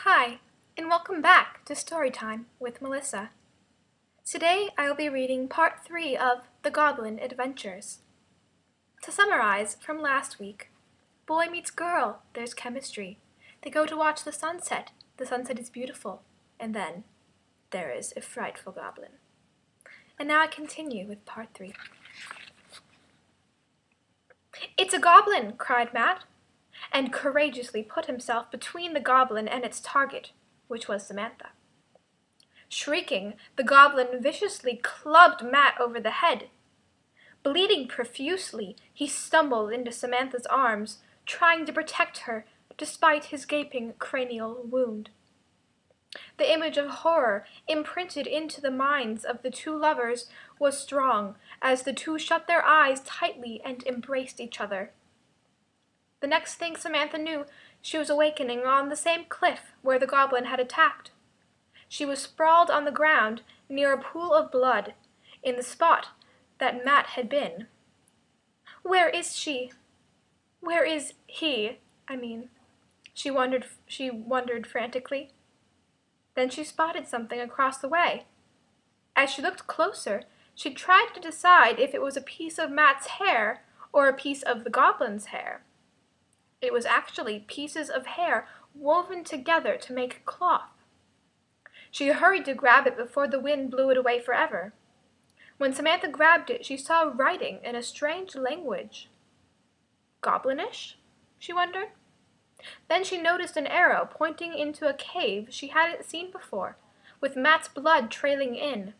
Hi, and welcome back to Storytime with Melissa. Today I will be reading part 3 of The Goblin Adventures. To summarize from last week, boy meets girl, there's chemistry. They go to watch the sunset is beautiful, and then there is a frightful goblin. And now I continue with part 3. "It's a goblin!" cried Matt, and courageously put himself between the goblin and its target, which was Samantha. Shrieking, the goblin viciously clubbed Matt over the head. Bleeding profusely, he stumbled into Samantha's arms, trying to protect her despite his gaping cranial wound. The image of horror imprinted into the minds of the two lovers was strong as the two shut their eyes tightly and embraced each other. The next thing Samantha knew, she was awakening on the same cliff where the goblin had attacked. She was sprawled on the ground near a pool of blood, in the spot that Matt had been. "Where is she? Where is he, I mean?" She wondered frantically. Then she spotted something across the way. As she looked closer, she tried to decide if it was a piece of Matt's hair or a piece of the goblin's hair. It was actually pieces of hair woven together to make cloth. She hurried to grab it before the wind blew it away forever. When Samantha grabbed it, she saw writing in a strange language. Goblinish? She wondered. Then she noticed an arrow pointing into a cave she hadn't seen before, with Matt's blood trailing in.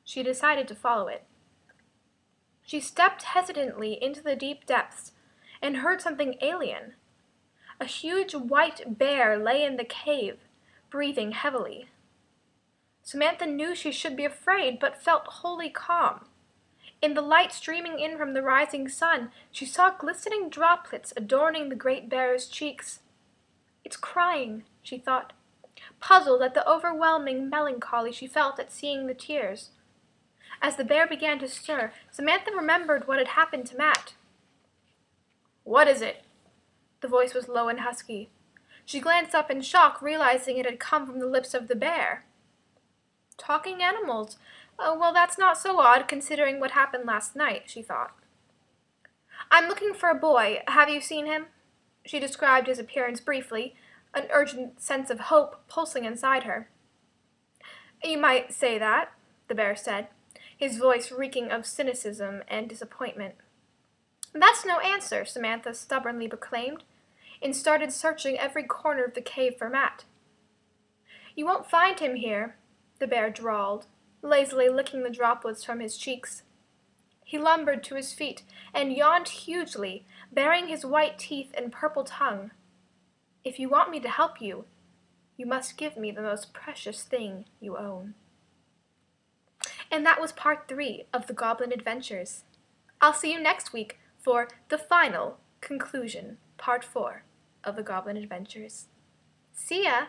She decided to follow it. She stepped hesitantly into the deep depths and heard something alien. A huge white bear lay in the cave, breathing heavily. Samantha knew she should be afraid, but felt wholly calm. In the light streaming in from the rising sun, she saw glistening droplets adorning the great bear's cheeks. "It's crying," she thought, puzzled at the overwhelming melancholy she felt at seeing the tears. As the bear began to stir, Samantha remembered what had happened to Matt. "What is it?" The voice was low and husky. She glanced up in shock, realizing it had come from the lips of the bear. "Talking animals. Well, that's not so odd, considering what happened last night," she thought. "I'm looking for a boy. Have you seen him?" She described his appearance briefly, an urgent sense of hope pulsing inside her. "You might say that," the bear said, his voice reeking of cynicism and disappointment. "That's no answer," Samantha stubbornly proclaimed, and started searching every corner of the cave for Matt. "You won't find him here," the bear drawled, lazily licking the droplets from his cheeks. He lumbered to his feet and yawned hugely, baring his white teeth and purple tongue. "If you want me to help you, you must give me the most precious thing you own." And that was part 3 of The Goblin Adventures. I'll see you next week for the final conclusion, part 4 of The Goblin Adventures. See ya!